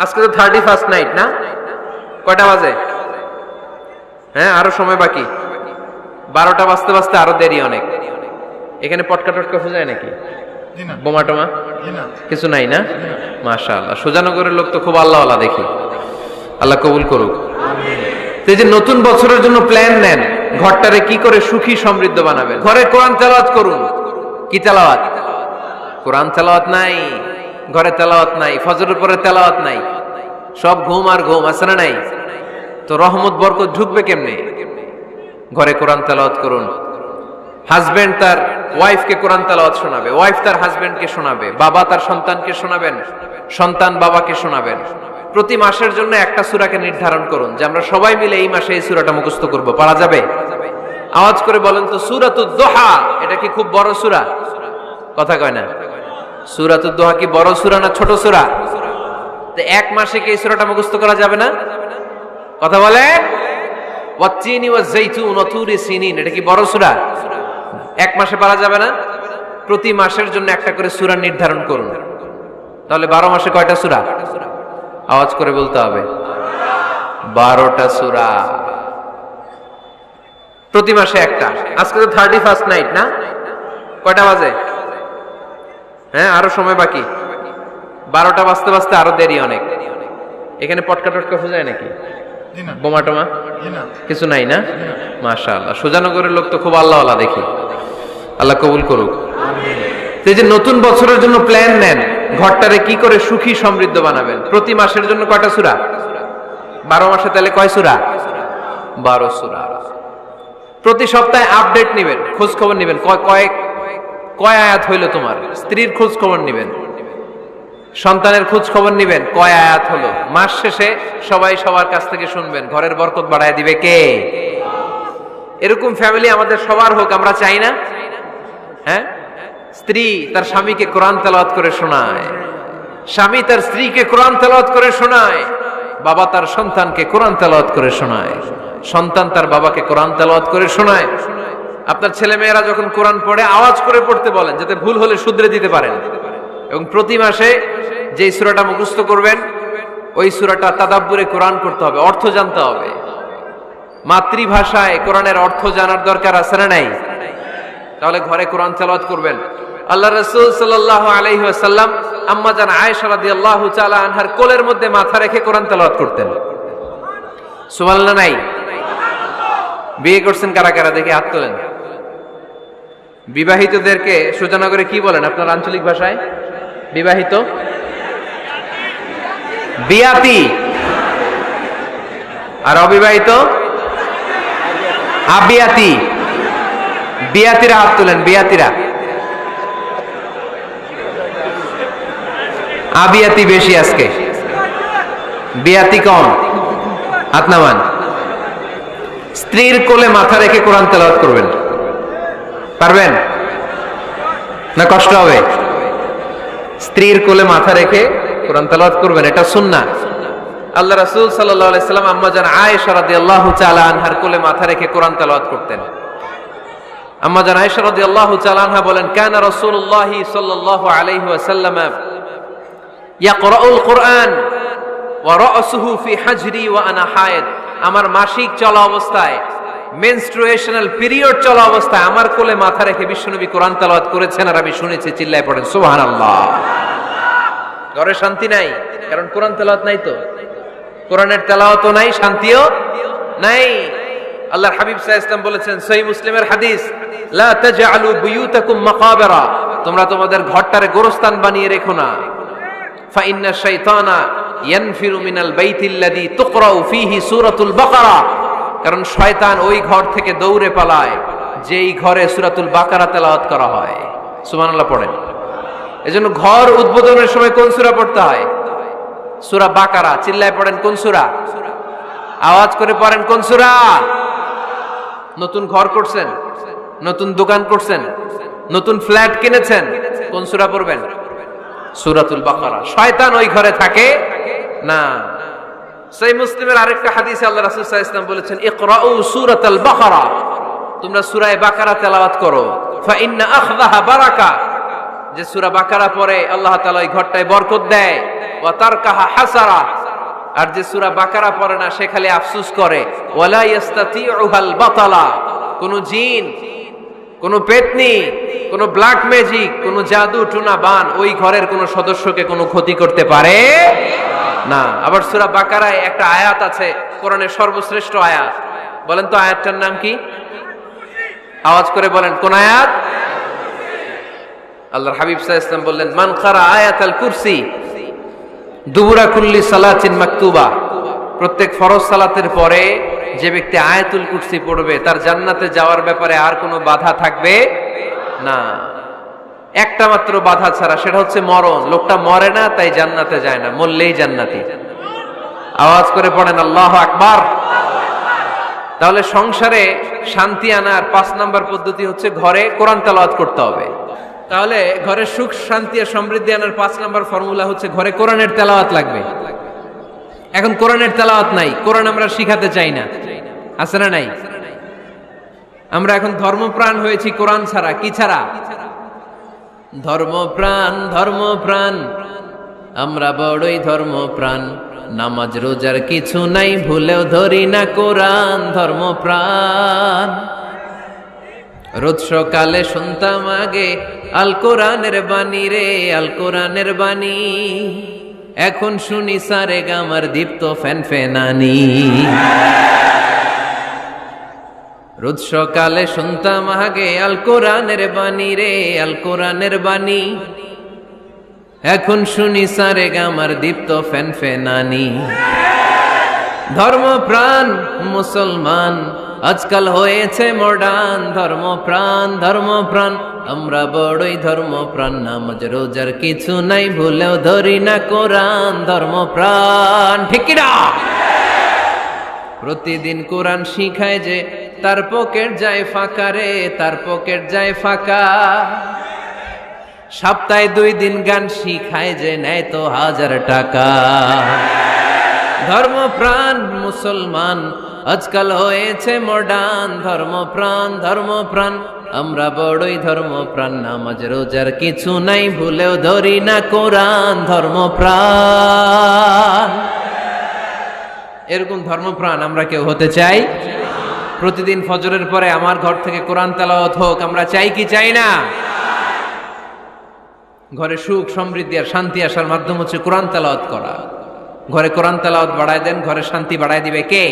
আজকে তো 31st night না? কয়টা বাজে? হ্যাঁ, আরো সময় বাকি। 12টা বাজতে বাজতে আরো দেরি অনেক। এখানে পটকা টটকা ফুজায় নাকি? বোমা টোমা কিছু নাই না? মাশাআল্লাহ, সুজানগরের লোক তো খুব আল্লাহওয়ালা দেখি। আল্লাহ কবুল করুক। এই যে নতুন বছরের জন্য প্ল্যান নেন, ঘরটারে কি করে সুখী সমৃদ্ধ বানাবেন। ঘরে কোরআন তেলাওয়াত করুন। কি তেলাওয়াত? কোরআন তেলাওয়াত নাই, ঘরে তেলাওয়াত নাই, ফজরের পরে তেলাওয়াত নাই, সব ঘুম আর ঘুম, আছে না নাই? তো রহমত বরকত ঢুকবে কেমনে? ঘরে কোরআন তেলাওয়াত করুন। হাজবেন্ড তার ওয়াইফকে কোরআন তেলাওয়াত শোনাবে, ওয়াইফ তার হাজবেন্ডকে শোনাবে, বাবা তার সন্তানকে শোনাবেন, সন্তান বাবাকে শোনাবেন। প্রতি মাসের জন্য একটা সূরাকে নির্ধারণ করুন যে আমরা সবাই মিলে এই মাসে এই সূরাটা মুখস্থ করব। পারা যাবে? আওয়াজ করে বলেন তো, সূরাতুদ দোহা এটা কি খুব বড় সূরা? কথা কয় না। সূরাতুদ দোহা কি বড় সূরা না ছোট সূরা? তো এক মাসে কি এই সূরাটা মুখস্থ করা যাবে না? কথা বলে। ওয়াত-তিনি ওয়াজ-যাইতুন ওয়া তুরি সিনিন, এটা কি বড় সূরা? এক মাসে পারা যাবে না? প্রতি মাসের জন্য একটা করে সূরা নির্ধারণ করুন। তাহলে 12 মাসে কয়টা সূরা? আওয়াজ করে বলতে হবে, 12টা সূরা। প্রতি মাসে একটা। আজকে তো 31st নাইট না? কয়টা বাজে? হ্যাঁ, আরো সময় বাকি। 12টা বাজতে বাজতে আরো দেরি অনেক। এখানে পটকা টটকা ফুজায় নাকি? বোমা টোমা কিছু নাই না? মাশাআল্লাহ, সুজানগরের লোক তো খুব আল্লাহওয়ালা দেখি। আল্লাহ কবুল করুক। এই যে নতুন বছরের জন্য প্ল্যান নেন, ঘরটারে কি করে সুখী সমৃদ্ধ বানাবেন। প্রতি মাসের জন্য কয়টা সূরা? 12 মাসে তাহলে কয় সূরা? 12 সূরা। প্রতি সপ্তাহে আপডেট নেবেন, খোঁজ খবর নেবেন, কয় আয়াত হইলো তোমার। স্ত্রীর খোঁজ খবর নেবেন, সন্তানের খোঁজ খবর নেবেন, কয় আয়াত হলো। মাস শেষে সবাই সবার কাছ থেকে শুনবেন, ঘরের বরকত বাড়ায় দিবে কে? এরকম ফ্যামিলি আমাদের সবার হোক, আমরা চাই না? হ্যাঁ, স্ত্রী তার স্বামীকে কোরআন তেলাওয়াত করে শোনায়, স্বামী তার স্ত্রীকে কোরআন তেলাওয়াত করে শোনায়, বাবা তার সন্তানকে কোরআন তেলাওয়াত করে শোনায়, সন্তান তার বাবাকে কোরআন তেলাওয়াত করে শোনায়। আপনার ছেলে মেয়েরা যখন কোরআন পড়ে আওয়াজ করে পড়তে বলেন, যাতে ভুল হলে শুধরে দিতে পারেন। এবং প্রতি মাসে যে সূরাটা মুখস্থ করবেন, ওই সূরাটা তাদাব্বুরে কোরআন করতে হবে, অর্থ জানতে হবে। মাতৃভাষায় কোরআনের অর্থ জানার দরকার আছে না নাই? তাহলে ঘরে কোরআন তেলাওয়াত করবেন। আল্লাহ রাসূল সাল্লাল্লাহু আলাইহি ওয়াসাল্লাম আম্মা জান আয়েশা রাদিয়াল্লাহু তাআলা আনহার কোলের মধ্যে মাথা রেখে কোরআন তেলাওয়াত করতেন। সুবহানাল্লাহ নাই? বিয়ে করছেন কারা কারা দেখে হাত তোলেন। বিবাহিতদেরকে সুজানগরে কি বলেন আপনার আঞ্চলিক ভাষায়? বিবাহিত বিয়াতি, আর অবিবাহিত আবিয়াতি। বিয়াতিরা হাত তোলেন, বিয়াতিরা। আবিয়াতি বেশি আজকে, বিয়াতি কম। হাত নামান। স্ত্রীর কোলে মাথা রেখে কোরআন তেলাওয়াত করবেন, পারবেন না? কষ্ট হবে? স্ত্রীর কোলে মাথা রেখে কোরআন তেলাওয়াত করবেন, এটা সুন্নাহ। আল্লাহ রাসূল সাল্লাল্লাহু আলাইহি সাল্লাম আম্মা জান আয়েশা রাদিয়াল্লাহু তাআলা আনহার কোলে মাথা রেখে কোরআন তেলাওয়াত করতেন। আম্মা জান আয়েশা রাদিয়াল্লাহু তাআলা আনহা বলেন, কানা রাসূলুল্লাহি সাল্লাল্লাহু আলাইহি ওয়াসাল্লাম ইয়াকরাউল কুরআন ওয়া রাসুহু ফি হাজরি ওয়া আনা হায়েদ। আমার মাসিক চলা অবস্থায়, মেনস্ট্রুয়েশনাল পিরিয়ড চলা অবস্থায় আমার কোলে মাথা রেখে বিশ্বনবী কোরআন তেলাওয়াত করেছেন, আর আমি শুনেছি। চিল্লায় পড়েন সুবহানাল্লাহ। ঘরে শান্তি নাই, কারণ কোরআন তেলাওয়াত নাই। তো কোরআনের তেলাওয়াতও নাই, শান্তিও নাই। আল্লাহর হাবিব সাল্লাল্লাহু আলাইহি ওয়াসাল্লাম বলেছেন, সহিহ মুসলিমের হাদিস, লা তাজআলু বুয়ুতাকুম মাকাবিরা, তোমরা তোমাদের ঘরটারে গোরস্থান বানিয়ে রেখো না। ফা ইন্না শাইতানা ইয়ানফিরু মিনাল বাইতিল্লাযী তুকরাউ ফীহি সূরাতুল বাকারা, কারণ শয়তান ওই ঘর থেকে দৌড়ে পালায় যেই ঘরে সূরাতুল বাকারা তেলাওয়াত করা হয়। সুবহানাল্লাহ পড়েন। এজন্য ঘর উদ্বোধনের সময় কোন সূরা পড়তে হয়? সূরা বাকারা। চিল্লায় পড়েন কোন সূরা? আওয়াজ করে পড়েন কোন সূরা? নতুন ঘর করছেন, নতুন দোকান করছেন, নতুন ফ্ল্যাট কিনেছেন, কোন সূরা পড়বেন? সূরাতুল বাকারা। শয়তান ওই ঘরে থাকে না। সহিহ মুসলিমের আরেকটা হাদিসে আল্লাহ রাসূল সাল্লাল্লাহু আলাইহি ওয়াসাল্লাম বলেছেন, ইকরাউ সূরাতাল বাকারা, তোমরা সূরা বাকারা তেলাওয়াত করো। ফা ইন্না আখযাহা বারাকা, যে সূরা বাকারা পড়ে আল্লাহ তাআলা ওই ঘরটায় বরকত দেয়, ওয়া তারকাহা হাসারা, আর যে সূরা বাকারা পড়ে না সে খালি আফসোস করে, ওয়ালা ইস্তাতিউহাল বাতালা, কোন জিন, কোন পেতনি, কোন ব্ল্যাক ম্যাজিক, কোন জাদু টুনা বান ওই ঘরের কোন সদস্যকে কোনো ক্ষতি করতে পারে না। আবার সূরা বাকারায় একটা আয়াত আছে, কোরআনের সর্বশ্রেষ্ঠ আয়াত, বলেন তো আয়াতটার নাম কি? আওয়াজ করে বলেন, কোন আয়াত? আল্লাহর হাবিব সাল্লাল্লাহু আলাইহি ওয়াসাল্লাম বললেন, মান কারা আয়াতাল কুরসি দুবুরা কুল্লি সালাতিন মাকতুবা, প্রত্যেক ফরজ সালাতের পরে যে ব্যক্তি আয়াতুল কুরসি পড়বে তার জান্নাতে যাওয়ার ব্যাপারে আর কোনো বাধা থাকবে না। একটা মাত্র বাধা ছাড়া, সেটা হচ্ছে মরণ। লোকটা মরে না তাই জান্নাতে যায় না, মরলেই জান্নাতি। আওয়াজ করে পড়েন আল্লাহু আকবার। তাহলে সংসারে শান্তি আনার 5 নাম্বার পদ্ধতি হচ্ছে ঘরে কোরআন তেলাওয়াত করতে হবে। তাহলে ঘরে সুখ শান্তি আর সমৃদ্ধি আনার 5 নাম্বার ফর্মুলা হচ্ছে ঘরে কোরআনের তেলাওয়াত লাগবে। এখন কোরআনের তেলাওয়াত নাই, কোরআন আমরা শিখাতে চাই না, আছে না নাই? আমরা এখন ধর্মপ্রাণ হয়েছি কোরআন ছাড়া। কি ছাড়া? ধর্মপ্রাণ, ধর্মপ্রাণ, আমরা বড়ই ধর্মপ্রাণ, নামাজ রোজার কিছু নাই, ভুলেও ধরি না কোরআন। ধর্মপ্রাণ, রোজ সকালে শুনতাম আগে আল কোরআনের বাণী রে, আল কোরআনের বাণী, এখন শুনি সারে গামার দীপ্ত ফ্যান ফেনানি। রোজ সকালে শুনতাম আগে আল কোরআনের বাণী রে, আল কোরআনের বাণী, এখন শুনি সারে গামার দীপ্ত ফ্যান ফেনানি। ধর্মপ্রাণ মুসলমান আজকাল হয়েছে মডার্ন। ধর্মপ্রাণ, ধর্মপ্রাণ, আমরা বড়ই ধর্মপ্রাণ, নামাজ রোজার কিছু নাই, ভুলেও ধরি না কোরআন। ধর্মপ্রাণ, ঠিক কি না? প্রতিদিন কোরআন শিখায় যে তার পকেট যায় ফাঁকা রে, তার পকেট যায় ফাঁকা। সপ্তাহে 2 দিন গান শিখায় যে নেয় তো 1000 টাকা। ধর্মপ্রাণ মুসলমান আজকাল হয়েছে মডার্ন। ধর্মপ্রাণ, ধর্মপ্রাণ, আমরা বড়ই ধর্মপ্রাণ, নামাজ রোজার কিছু নাই, ভুলেও ধরি না কোরআন। ধর্মপ্রাণ, এরকম ধর্মপ্রাণ আমরা কেউ হতে চাই? প্রতিদিন ফজরের পরে আমার ঘর থেকে কোরআন তেলাওয়াত হোক, আমরা চাই কি চাই না? ঘরে সুখ সমৃদ্ধি আর শান্তি আসার মাধ্যম হচ্ছে কোরআন তেলাওয়াত করা। ঘরে কোরআন তেলাওয়াত বাড়ায় দেন, ঘরে শান্তি বাড়ায় দিবে কে?